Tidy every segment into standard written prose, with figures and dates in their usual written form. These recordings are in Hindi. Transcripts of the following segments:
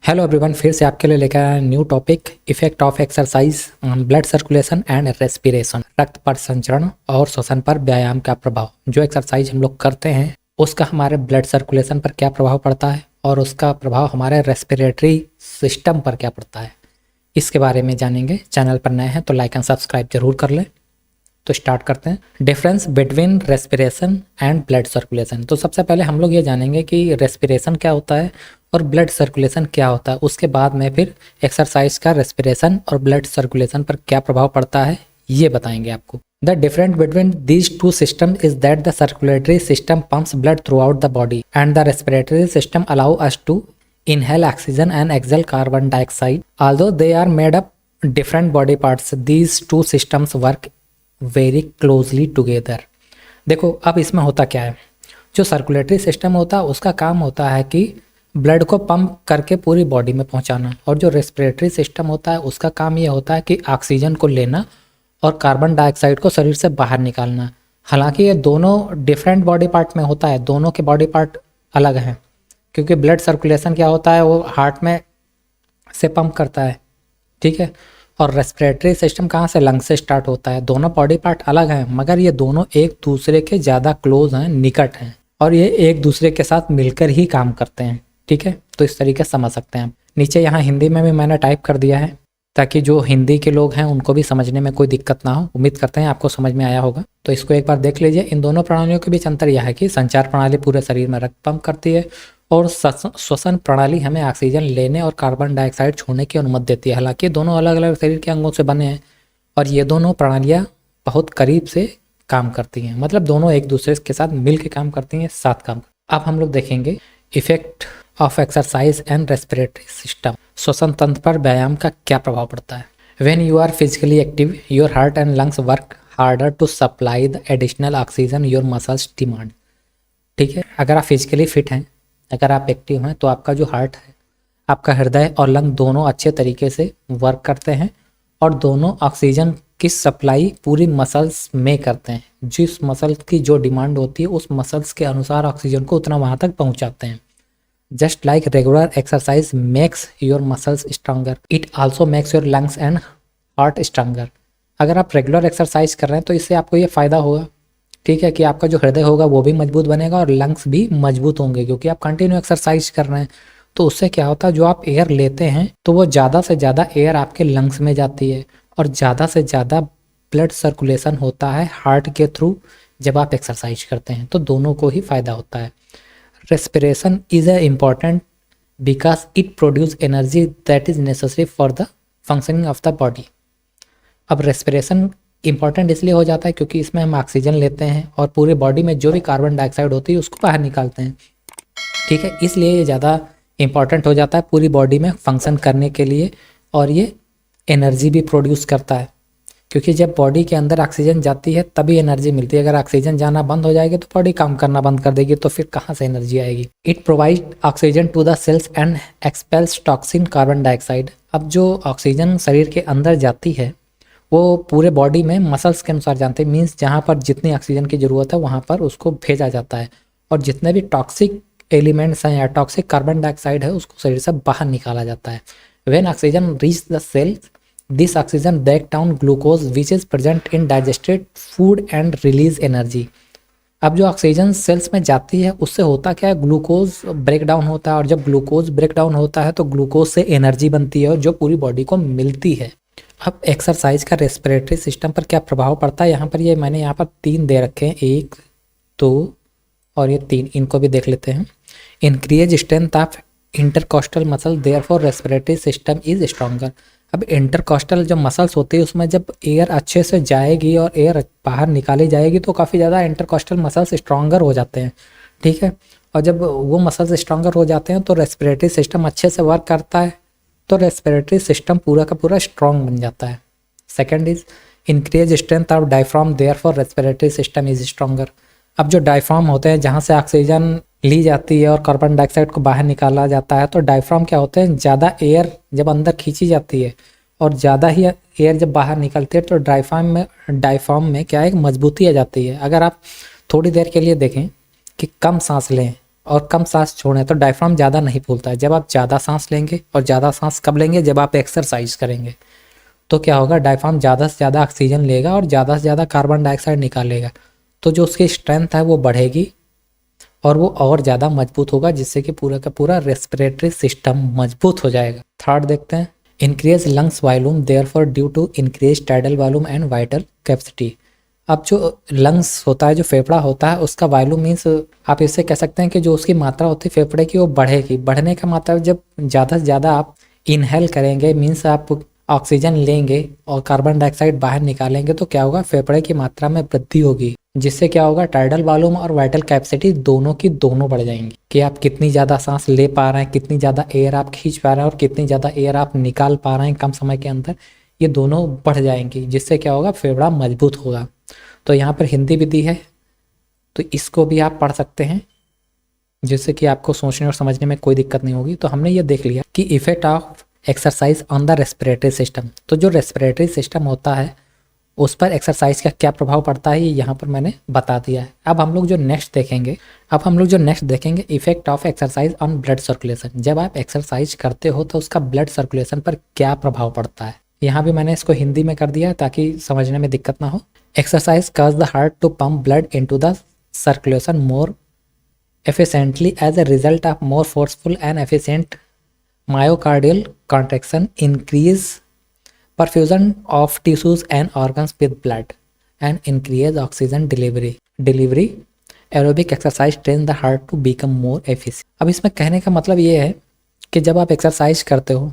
हेलो एवरीवन, फिर से आपके लिए लेकर आया new topic effect of exercise on blood circulation and respiration. रक्त पर संचरण और श्वसन पर व्यायाम का प्रभाव। जो एक्सरसाइज हम लोग करते हैं उसका हमारे ब्लड सर्कुलेशन पर क्या प्रभाव पड़ता है और उसका प्रभाव हमारे रेस्पिरेटरी सिस्टम पर क्या पड़ता है, इसके बारे में जानेंगे। चैनल पर नए हैं तो लाइक एंड सब्सक्राइब जरूर कर लें। तो स्टार्ट करते हैं। Difference between respiration and blood circulation. तो सबसे पहले हम लोग ये जानेंगे कि रेस्पिरेशन क्या होता है और ब्लड सर्कुलेशन क्या होता है। उसके बाद में फिर एक्सरसाइज का रेस्पिरेशन और ब्लड सर्कुलेशन पर क्या प्रभाव पड़ता है ये बताएंगे आपको। The difference between these two system is that the circulatory system pumps blood throughout the body and the respiratory system allow us to inhale oxygen and exhale carbon dioxide. Although they are made up different body parts, these two systems work very closely together. देखो अब इसमें होता क्या है, जो सर्कुलेटरी सिस्टम होता है उसका काम होता है कि ब्लड को पंप करके पूरी बॉडी में पहुंचाना, और जो रेस्पिरेटरी सिस्टम होता है उसका काम ये होता है कि ऑक्सीजन को लेना और कार्बन डाइऑक्साइड को शरीर से बाहर निकालना। हालांकि ये दोनों डिफरेंट बॉडी पार्ट में होता है, दोनों के बॉडी पार्ट अलग हैं, क्योंकि ब्लड सर्कुलेशन क्या होता है वो हार्ट में से पंप करता है, ठीक है, और रेस्पिरेटरी सिस्टम कहाँ से, लंग से स्टार्ट होता है। दोनों बॉडी पार्ट अलग हैं मगर ये दोनों एक दूसरे के ज़्यादा क्लोज हैं, निकट हैं, और ये एक दूसरे के साथ मिलकर ही काम करते हैं, ठीक है। तो इस तरीके से समझ सकते हैं। नीचे यहाँ हिंदी में भी मैंने टाइप कर दिया है ताकि जो हिंदी के लोग हैं उनको भी समझने में कोई दिक्कत ना हो। उम्मीद करते हैं आपको समझ में आया होगा। तो इसको एक बार देख लीजिए। इन दोनों प्रणालियों के बीच अंतर यह है कि संचार प्रणाली पूरे शरीर में रक्त पंप करती है और श्वसन प्रणाली हमें ऑक्सीजन लेने और कार्बन डाइऑक्साइड छोड़ने की अनुमति देती है। हालांकि दोनों अलग अलग शरीर के अंगों से बने हैं और ये दोनों प्रणालियाँ बहुत करीब से काम करती हैं, मतलब दोनों एक दूसरे के साथ मिल के काम करती हैं, साथ काम। अब हम लोग देखेंगे effect of exercise and respiratory system. श्वसन तंत्र पर व्यायाम का क्या प्रभाव पड़ता है। When you are physically active your heart and lungs work harder to supply the additional oxygen your muscles demand, ठीक है। अगर आप फिजिकली फिट हैं, अगर आप एक्टिव हैं तो आपका जो हार्ट है, आपका हृदय और लंग दोनों अच्छे तरीके से वर्क करते हैं और दोनों ऑक्सीजन की सप्लाई पूरी मसल्स में करते हैं। जिस मसल की जो डिमांड होती है उस मसल्स के अनुसार ऑक्सीजन को उतना वहाँ तक पहुँचाते हैं। Just like regular exercise makes your muscles stronger, it also makes your lungs and heart stronger. अगर आप रेगुलर एक्सरसाइज कर रहे हैं तो इससे आपको ये फ़ायदा होगा, ठीक है, कि आपका जो हृदय होगा वो भी मजबूत बनेगा और लंग्स भी मजबूत होंगे, क्योंकि आप कंटिन्यू एक्सरसाइज कर रहे हैं। तो उससे क्या होता है, जो आप एयर लेते हैं तो वो ज़्यादा से ज़्यादा एयर आपके लंग्स में जाती है और ज़्यादा से ज़्यादा ब्लड सर्कुलेशन होता है हार्ट के थ्रू जब आप एक्सरसाइज करते हैं, तो दोनों को ही फ़ायदा होता है। Respiration is a important because it produce energy that is necessary for the functioning of the body. अब रेस्पिरेशन इंपॉर्टेंट इसलिए हो जाता है क्योंकि इसमें हम ऑक्सीजन लेते हैं और पूरे बॉडी में जो भी कार्बन डाइऑक्साइड होती है उसको बाहर निकालते हैं, ठीक है। इसलिए ये ज़्यादा इंपॉर्टेंट हो जाता है पूरी बॉडी में फंक्शन करने के लिए, और ये एनर्जी भी प्रोड्यूस करता है, क्योंकि जब बॉडी के अंदर ऑक्सीजन जाती है तभी एनर्जी मिलती है। अगर ऑक्सीजन जाना बंद हो जाएगी तो बॉडी काम करना बंद कर देगी, तो फिर कहाँ से एनर्जी आएगी। It provide oxygen to the cells and expels toxin carbon dioxide. अब जो ऑक्सीजन शरीर के अंदर जाती है वो पूरे बॉडी में मसल्स के अनुसार जानते हैं, मीन्स जहाँ पर जितनी ऑक्सीजन की ज़रूरत है वहाँ पर उसको भेजा जाता है, और जितने भी टॉक्सिक एलिमेंट्स हैं या टॉक्सिक कार्बन डाइऑक्साइड है उसको शरीर से बाहर निकाला जाता है। When oxygen reach the cells this oxygen break down glucose which is present in digested food and release energy. अब जो ऑक्सीजन सेल्स में जाती है उससे होता क्या है, ग्लूकोज ब्रेक डाउन होता है, और जब ग्लूकोज ब्रेक डाउन होता है तो ग्लूकोज से एनर्जी बनती है और जो पूरी बॉडी को मिलती है। अब एक्सरसाइज का रेस्पिरेटरी सिस्टम पर क्या प्रभाव पड़ता है, यहाँ पर ये मैंने यहाँ पर 3 दे रखे हैं, 1 2 और ये 3, इनको भी देख लेते हैं। Increase strength of intercostal muscle therefore respiratory system is stronger. अब इंटरकोस्टल जो मसल्स होती है उसमें जब एयर अच्छे से जाएगी और एयर बाहर निकाली जाएगी तो काफ़ी ज़्यादा इंटरकोस्टल मसल्स स्ट्रॉन्गर हो जाते हैं, ठीक है। और जब वो मसल्स स्ट्रॉन्गर हो जाते हैं तो रेस्पिरेटरी सिस्टम अच्छे से वर्क करता है, तो रेस्पिरेटरी सिस्टम पूरा का पूरा स्ट्रॉन्ग बन जाता है। Second is increase strength of diaphragm therefore respiratory system is stronger. अब जो डायफ्राम होते हैं जहाँ से ऑक्सीजन ली जाती है और कार्बन डाइऑक्साइड को बाहर निकाला जाता है, तो डायफ्राम क्या होते हैं, ज़्यादा एयर जब अंदर खींची जाती है और ज़्यादा ही एयर जब बाहर निकलती है तो डायफ्राम में क्या है, मजबूती आ जाती है। अगर आप थोड़ी देर के लिए देखें कि कम सांस लें और कम सांस छोड़ें तो डायफ्राम ज़्यादा नहीं फूलता है। जब आप ज़्यादा सांस लेंगे, और ज़्यादा सांस कब लेंगे, जब आप एक्सरसाइज करेंगे, तो क्या होगा, डायफ्राम ज़्यादा से ज़्यादा ऑक्सीजन लेगा और ज़्यादा से ज़्यादा कार्बन डाइऑक्साइड निकालेगा, तो जो उसकी स्ट्रेंथ है वो बढ़ेगी और वो और ज़्यादा मजबूत होगा, जिससे कि पूरा का पूरा रेस्पिरेटरी सिस्टम मजबूत हो जाएगा। थर्ड देखते हैं, increase lungs volume therefore due to increase tidal volume and vital capacity. अब जो लंग्स होता है, जो फेफड़ा होता है, उसका वॉल्यूम मीन्स आप इससे कह सकते हैं कि जो उसकी मात्रा होती है फेफड़े की वो बढ़ेगी। बढ़ने का मतलब जब ज़्यादा से ज़्यादा आप इनहेल करेंगे, मीन्स आप ऑक्सीजन लेंगे और कार्बन डाइऑक्साइड बाहर निकालेंगे, तो क्या होगा, फेफड़े की मात्रा में वृद्धि होगी, जिससे क्या होगा, टाइडल वॉल्यूम और वाइटल कैपेसिटी दोनों की दोनों बढ़ जाएंगी, कि आप कितनी ज़्यादा सांस ले पा रहे हैं, कितनी ज़्यादा एयर आप खींच पा रहे हैं और कितनी ज़्यादा एयर आप निकाल पा रहे हैं कम समय के अंदर, ये दोनों बढ़ जाएंगी, जिससे क्या होगा, फेफड़ा मजबूत होगा। तो यहाँ पर हिंदी भी दी है, तो इसको भी आप पढ़ सकते हैं, जिससे कि आपको सोचने और समझने में कोई दिक्कत नहीं होगी। तो हमने ये देख लिया कि effect of exercise on the respiratory system. तो जो रेस्पिरेटरी सिस्टम होता है उस पर एक्सरसाइज का क्या प्रभाव पड़ता है, ये यहाँ पर मैंने बता दिया है। अब हम लोग जो नेक्स्ट देखेंगे, effect of exercise on blood circulation. जब आप एक्सरसाइज करते हो तो उसका ब्लड सर्कुलेशन पर क्या प्रभाव पड़ता है। यहाँ भी मैंने इसको हिंदी में कर दिया है ताकि समझने में दिक्कत ना हो। Exercise cause the heart to pump blood into the circulation more efficiently as a result of more forceful and efficient myocardial contraction, increase perfusion of tissues and organs with blood, and increase oxygen delivery. Aerobic exercise train the heart to become more efficient. अब इसमें कहने का मतलब ये है कि जब आप एक्सरसाइज करते हो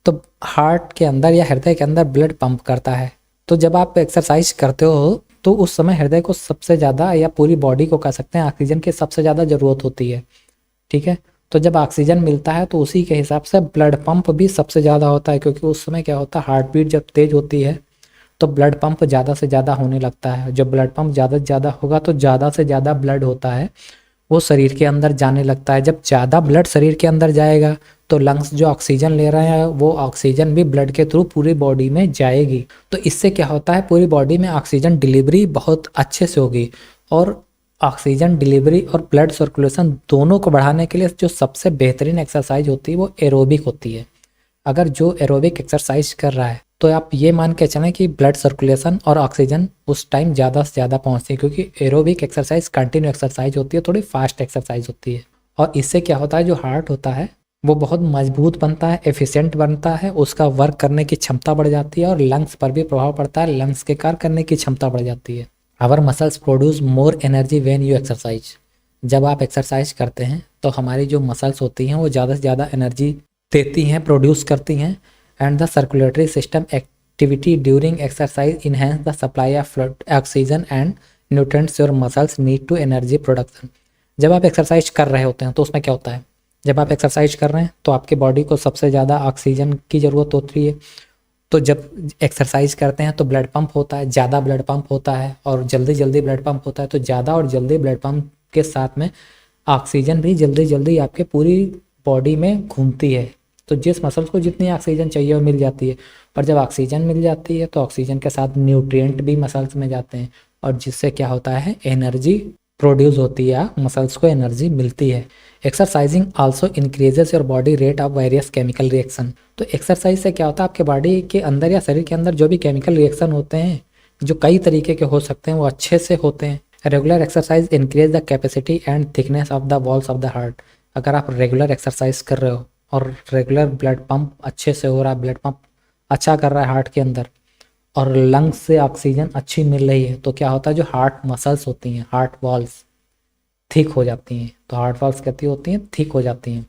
तो हार्ट के अंदर या हृदय के अंदर ब्लड पंप करता है। तो जब आप एक्सरसाइज करते हो तो उस समय हृदय को सबसे ज़्यादा, या पूरी बॉडी को कह सकते हैं, ऑक्सीजन की सबसे ज़्यादा ज़रूरत होती है। ठीक है, तो जब ऑक्सीजन मिलता है तो उसी के हिसाब से ब्लड पंप भी सबसे ज़्यादा होता है, क्योंकि उस समय क्या होता है, हार्ट बीट जब तेज़ होती है तो ब्लड पंप ज़्यादा से ज़्यादा होने लगता है। जब ब्लड पंप ज़्यादा से ज़्यादा होगा तो ज़्यादा से ज़्यादा ब्लड होता है वो शरीर के अंदर जाने लगता है। जब ज़्यादा ब्लड शरीर के अंदर जाएगा तो लंग्स जो ऑक्सीजन ले रहे हैं वो ऑक्सीजन भी ब्लड के थ्रू पूरी बॉडी में जाएगी। तो इससे क्या होता है, पूरी बॉडी में ऑक्सीजन डिलीवरी बहुत अच्छे से होगी। और ऑक्सीजन डिलीवरी और ब्लड सर्कुलेशन दोनों को बढ़ाने के लिए जो सबसे बेहतरीन एक्सरसाइज होती है वो एरोबिक होती है। अगर जो एरोबिक एक्सरसाइज कर रहा है तो आप ये मान के चलें कि ब्लड सर्कुलेशन और ऑक्सीजन उस टाइम ज़्यादा से ज़्यादा पहुँचती है, क्योंकि एरोबिक एक्सरसाइज कंटिन्यू एक्सरसाइज होती है, थोड़ी फास्ट एक्सरसाइज होती है। और इससे क्या होता है, जो हार्ट होता है वो बहुत मजबूत बनता है, एफिशिएंट बनता है, उसका वर्क करने की क्षमता बढ़ जाती है और लंग्स पर भी प्रभाव पड़ता है, लंग्स के कार्य करने की क्षमता बढ़ जाती है। Our muscles produce more energy when you exercise. जब आप एक्सरसाइज करते हैं तो हमारी जो मसल्स होती हैं वो ज़्यादा से ज़्यादा एनर्जी देती हैं, प्रोड्यूस करती हैं। And the circulatory system activity during exercise enhance the supply of oxygen and nutrients your muscles need to energy production. जब आप एक्सरसाइज कर रहे होते हैं तो उसमें क्या होता है, जब आप एक्सरसाइज कर रहे हैं तो आपके बॉडी को सबसे ज़्यादा ऑक्सीजन की ज़रूरत होती है। तो जब एक्सरसाइज करते हैं तो ब्लड पंप होता है, ज़्यादा ब्लड पंप होता है और जल्दी जल्दी ब्लड पंप होता है। तो ज़्यादा और जल्दी ब्लड पंप के साथ में ऑक्सीजन भी जल्दी जल्दी आपके पूरी बॉडी में घूमती है। तो जिस मसल्स को जितनी ऑक्सीजन चाहिए वो मिल जाती है, पर जब ऑक्सीजन मिल जाती है तो ऑक्सीजन के साथ न्यूट्रिएंट भी मसल्स में जाते हैं और जिससे क्या होता है, एनर्जी प्रोड्यूस होती है, मसल्स को एनर्जी मिलती है। Exercising also increases your body rate of various chemical reaction. तो एक्सरसाइज से क्या होता है, आपके बॉडी के अंदर या शरीर के अंदर जो भी केमिकल रिएक्शन होते हैं, जो कई तरीके के हो सकते हैं, वो अच्छे से होते हैं। Regular exercise increase the capacity and thickness of the walls of the heart. अगर आप रेगुलर एक्सरसाइज कर रहे हो और रेगुलर ब्लड पंप अच्छे से हो रहा है, ब्लड पंप अच्छा कर रहा है हार्ट के अंदर और लंग्स से ऑक्सीजन अच्छी मिल रही है, तो क्या होता है, जो हार्ट मसल्स होती हैं, हार्ट वॉल्स थिक हो जाती हैं। तो हार्ट वॉल्स कैसी होती हैं, थिक हो जाती हैं।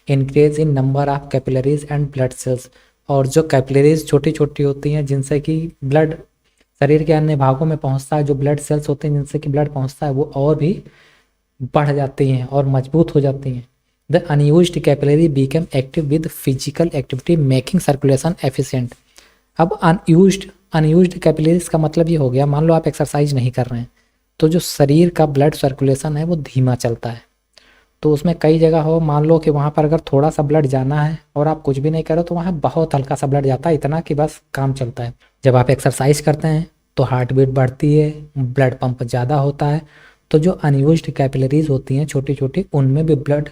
Increase in number of capillaries and blood cells. और जो कैपिलरीज छोटी छोटी होती हैं जिनसे कि ब्लड शरीर के अन्य भागों में पहुंचता है, जो ब्लड सेल्स होते हैं जिनसे कि ब्लड पहुंचता है, वो और भी बढ़ जाती हैं और मजबूत हो जाती हैं। The unused capillary become active with physical activity making circulation efficient. अब अनयूज्ड कैपिलरीज का मतलब ये हो गया, मान लो आप एक्सरसाइज नहीं कर रहे हैं तो जो शरीर का ब्लड सर्कुलेशन है वो धीमा चलता है। तो उसमें कई जगह हो, मान लो कि वहाँ पर अगर थोड़ा सा ब्लड जाना है और आप कुछ भी नहीं करो तो वहाँ बहुत हल्का सा ब्लड जाता है, इतना कि बस काम चलता है। जब आप एक्सरसाइज करते हैं तो हार्ट बीट बढ़ती है, ब्लड पंप ज़्यादा होता है, तो जो अनयूज्ड कैपिलरीज होती हैं छोटी छोटी, उनमें भी ब्लड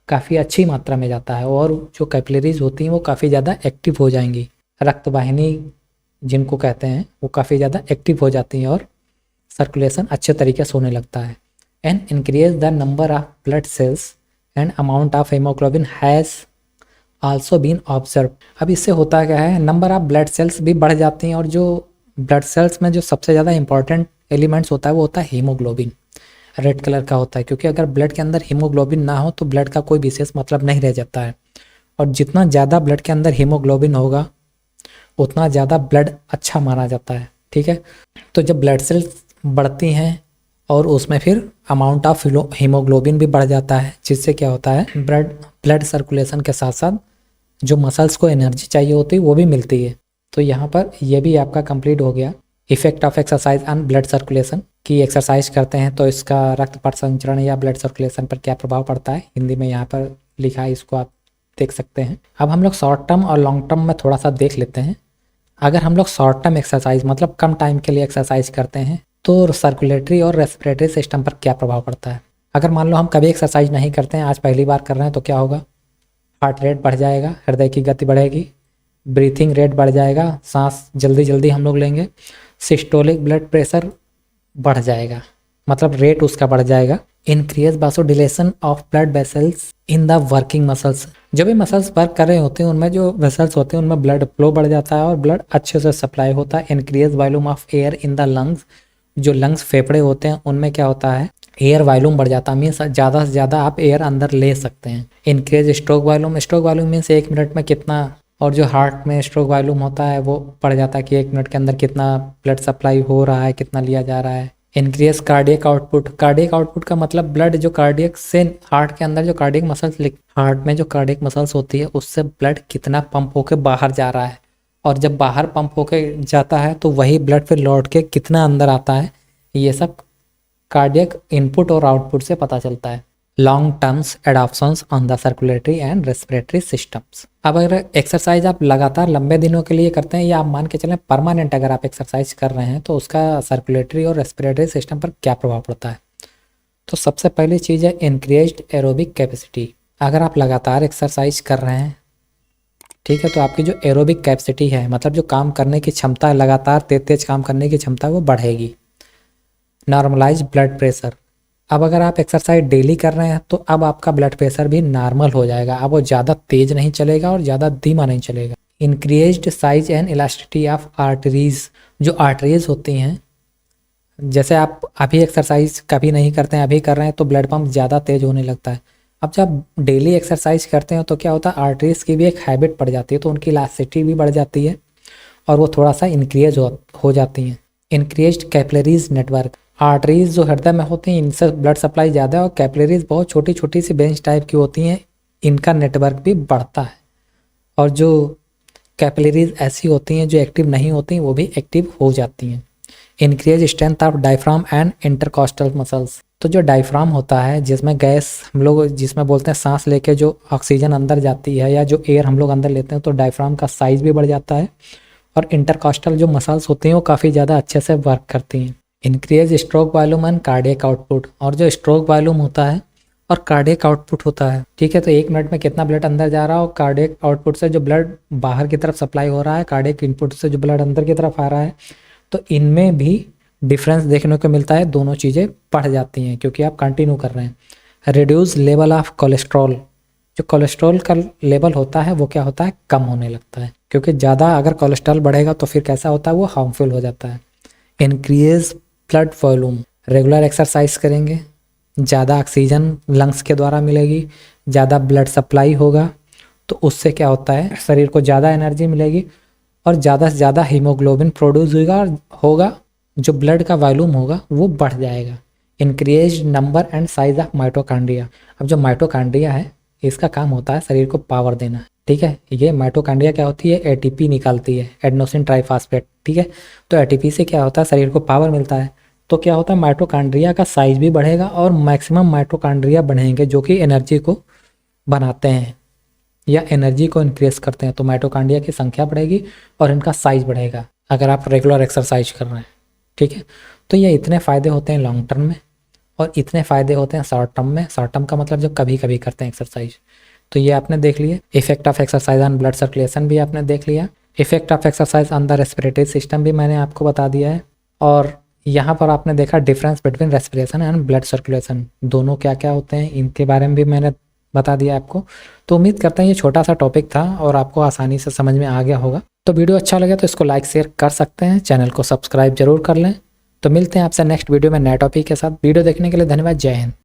काफ़ी अच्छी मात्रा में जाता है और जो कैपिलरीज होती हैं वो काफ़ी ज़्यादा एक्टिव हो जाएंगी। रक्तवाहिनी जिनको कहते हैं वो काफ़ी ज़्यादा एक्टिव हो जाती हैं और सर्कुलेशन अच्छे तरीके से होने लगता है। And increase the number of blood cells and amount of haemoglobin has also been observe. अब इससे होता क्या है, नंबर ऑफ ब्लड सेल्स भी बढ़ जाती हैं और जो ब्लड सेल्स में जो सबसे ज़्यादा इंपॉर्टेंट एलिमेंट्स होता है वो होता है हीमोग्लोबिन। रेड कलर का होता है क्योंकि अगर ब्लड के अंदर हीमोग्लोबिन ना हो तो ब्लड का कोई विशेष मतलब नहीं रह जाता है। और जितना ज़्यादा ब्लड के अंदर हीमोग्लोबिन होगा उतना ज़्यादा ब्लड अच्छा माना जाता है। ठीक है, तो जब ब्लड सेल्स बढ़ती हैं और उसमें फिर अमाउंट ऑफ हीमोग्लोबिन भी बढ़ जाता है, जिससे क्या होता है ब्लड सर्कुलेशन के साथ साथ जो मसल्स को एनर्जी चाहिए होती है वो भी मिलती है। तो यहाँ पर ये भी आपका कंप्लीट हो गया effect of exercise on blood circulation, कि एक्सरसाइज करते हैं तो इसका रक्त परिसंचरण या ब्लड सर्कुलेशन पर क्या प्रभाव पड़ता है। हिंदी में यहाँ पर लिखा है, इसको आप देख सकते हैं। अब हम लोग शॉर्ट टर्म और लॉन्ग टर्म में थोड़ा सा देख लेते हैं। अगर हम लोग शॉर्ट टर्म एक्सरसाइज मतलब कम टाइम के लिए एक्सरसाइज करते हैं तो सर्कुलेटरी और रेस्पिरेटरी सिस्टम पर क्या प्रभाव पड़ता है। अगर मान लो हम कभी एक्सरसाइज नहीं करते हैं, आज पहली बार कर रहे हैं, तो क्या होगा, हार्ट रेट बढ़ जाएगा, हृदय की गति बढ़ेगी, ब्रीथिंग रेट बढ़ जाएगा, सांस जल्दी जल्दी हम लोग लेंगे, सिस्टोलिक ब्लड प्रेशर बढ़ जाएगा, मतलब रेट उसका बढ़ जाएगा। Increase vasodilation of blood vessels in the working muscles, जो भी मसल्स वर्क कर रहे होते हैं उनमें जो वेसल्स होते हैं उनमें ब्लड फ्लो बढ़ जाता है और ब्लड अच्छे से सप्लाई होता है। Increase volume of air in the lungs, जो लंग्स फेफड़े होते हैं उनमें क्या होता है, एयर वॉल्यूम बढ़ जाता है, मीन्स ज़्यादा से ज़्यादा आप एयर अंदर ले सकते हैं। Increase stroke volume, stroke volume means 1 minute में कितना, और जो हार्ट में स्ट्रोक वॉल्यूम होता है वो बढ़ जाता है कि 1 मिनट के अंदर कितना ब्लड सप्लाई हो रहा है, कितना लिया जा रहा है। Increase cardiac output, cardiac output का मतलब ब्लड जो कार्डियक से हार्ट के अंदर जो कार्डियक मसल्स, हार्ट में जो कार्डियक मसल्स होती है उससे ब्लड कितना पंप होकर बाहर जा रहा है, और जब बाहर पंप होकर जाता है तो वही ब्लड फिर लौट के कितना अंदर आता है, ये सब कार्डियक इनपुट और आउटपुट से पता चलता है। Long terms adoptions on the circulatory and respiratory systems. अब अगर एक्सरसाइज आप लगातार लंबे दिनों के लिए करते हैं या आप मान के चलें परमानेंट अगर आप एक्सरसाइज कर रहे हैं तो उसका सर्कुलेटरी और रेस्पिरेटरी सिस्टम पर क्या प्रभाव पड़ता है। तो सबसे पहली चीज़ है इंक्रीज्ड एरोबिक कैपेसिटी। अगर आप लगातार एक्सरसाइज कर रहे हैं, ठीक है, तो आपकी जो एरोबिक कैपेसिटी है, मतलब जो काम करने की क्षमता है, लगातार तेज काम करने की क्षमता वो बढ़ेगी। नॉर्मलाइज ब्लड प्रेशर, अब अगर आप एक्सरसाइज डेली कर रहे हैं तो अब आपका ब्लड प्रेशर भी नॉर्मल हो जाएगा, अब वो ज़्यादा तेज नहीं चलेगा और ज़्यादा धीमा नहीं चलेगा। Increased size and elasticity of arteries, जो आर्टरीज होती हैं, जैसे आप अभी एक्सरसाइज कभी नहीं करते हैं, अभी कर रहे हैं तो ब्लड पंप ज़्यादा तेज होने लगता है। अब जब डेली एक्सरसाइज करते हैं तो क्या होता है, आर्टरीज की भी एक हैबिट पड़ जाती है, तो उनकी इलास्टिसिटी भी बढ़ जाती है और वो थोड़ा सा इंक्रीज हो जाती हैं। इंक्रीज्ड कैपिलरीज नेटवर्क, आर्टरीज जो हृदय में होती हैं इनसे ब्लड सप्लाई ज़्यादा है और कैपिलरीज बहुत छोटी छोटी सी बेंच टाइप की होती हैं, इनका नेटवर्क भी बढ़ता है। और जो कैपिलरीज ऐसी होती हैं जो एक्टिव नहीं होती वो भी एक्टिव हो जाती हैं। Increase strength of diaphragm and intercostal muscles, तो जो डायफ्राम होता है जिसमें गैस हम लोग जिसमें बोलते हैं सांस लेके जो ऑक्सीजन अंदर जाती है या जो एयर हम लोग अंदर लेते हैं, तो डायफ्राम का साइज भी बढ़ जाता है और इंटरकॉस्टल जो मसल्स होती हैं वो काफ़ी ज़्यादा अच्छे से वर्क करती हैं। Increase stroke volume and cardiac output, और जो स्ट्रोक वॉल्यूम होता है और कार्डियक आउटपुट होता है, ठीक है, तो 1 मिनट में कितना ब्लड अंदर जा रहा है और कार्डियक आउटपुट से जो ब्लड बाहर की तरफ सप्लाई हो रहा है, कार्डियक इनपुट से जो ब्लड अंदर की तरफ आ रहा है, तो इनमें भी डिफरेंस देखने को मिलता है, दोनों चीज़ें बढ़ जाती हैं क्योंकि आप कंटिन्यू कर रहे हैं। रिड्यूस लेवल ऑफ कोलेस्ट्रॉल, जो कोलेस्ट्रॉल का लेवल होता है वो क्या होता है, कम होने लगता है, क्योंकि ज़्यादा अगर कोलेस्ट्रॉल बढ़ेगा तो फिर कैसा होता है, वो हार्मफुल हो जाता है। Increase blood volume, regular exercise करेंगे, ज़्यादा ऑक्सीजन लंग्स के द्वारा मिलेगी, ज़्यादा ब्लड सप्लाई होगा, तो उससे क्या होता है, शरीर को ज़्यादा एनर्जी मिलेगी और ज़्यादा से ज़्यादा हीमोग्लोबिन प्रोड्यूस होगा, जो ब्लड का वॉल्यूम होगा वो बढ़ जाएगा। Increase number and size of mitochondria, अब जो माइटोकॉन्ड्रिया है इसका काम होता है शरीर को पावर देना, ठीक है, ये माइटोकॉन्ड्रिया क्या होती है, एटीपी निकालती है, एडेनोसिन ट्राइफॉस्फेट, ठीक है, तो एटीपी से क्या होता है, शरीर को पावर मिलता है, तो क्या होता है, माइटोकॉन्ड्रिया का साइज भी बढ़ेगा और मैक्सिमम माइटोकॉन्ड्रिया बढ़ेंगे जो कि एनर्जी को बनाते हैं या एनर्जी को इंक्रीज करते हैं, तो माइटोकॉन्ड्रिया की संख्या बढ़ेगी और इनका साइज बढ़ेगा अगर आप रेगुलर एक्सरसाइज कर रहे हैं, ठीक है। तो ये इतने फ़ायदे होते हैं लॉन्ग टर्म में। और इतने फ़ायदे होते हैं शॉर्ट टर्म में। शॉर्ट टर्म का मतलब जो कभी कभी करते हैं एक्सरसाइज। तो ये आपने देख लिया। Effect of exercise on blood circulation भी आपने देख लिया। Effect of exercise on the respiratory system भी मैंने आपको बता दिया है। और यहाँ पर आपने देखा difference between respiration and blood circulation, दोनों क्या क्या होते हैं इनके बारे में भी मैंने बता दिया आपको। तो उम्मीद करते हैं ये छोटा सा टॉपिक था और आपको आसानी से समझ में आ गया होगा। तो वीडियो अच्छा लगे तो इसको लाइक शेयर कर सकते हैं, चैनल को सब्सक्राइब जरूर कर लें। तो मिलते हैं आपसे नेक्स्ट वीडियो में नए टॉपिक के साथ। वीडियो देखने के लिए धन्यवाद। जय हिंद।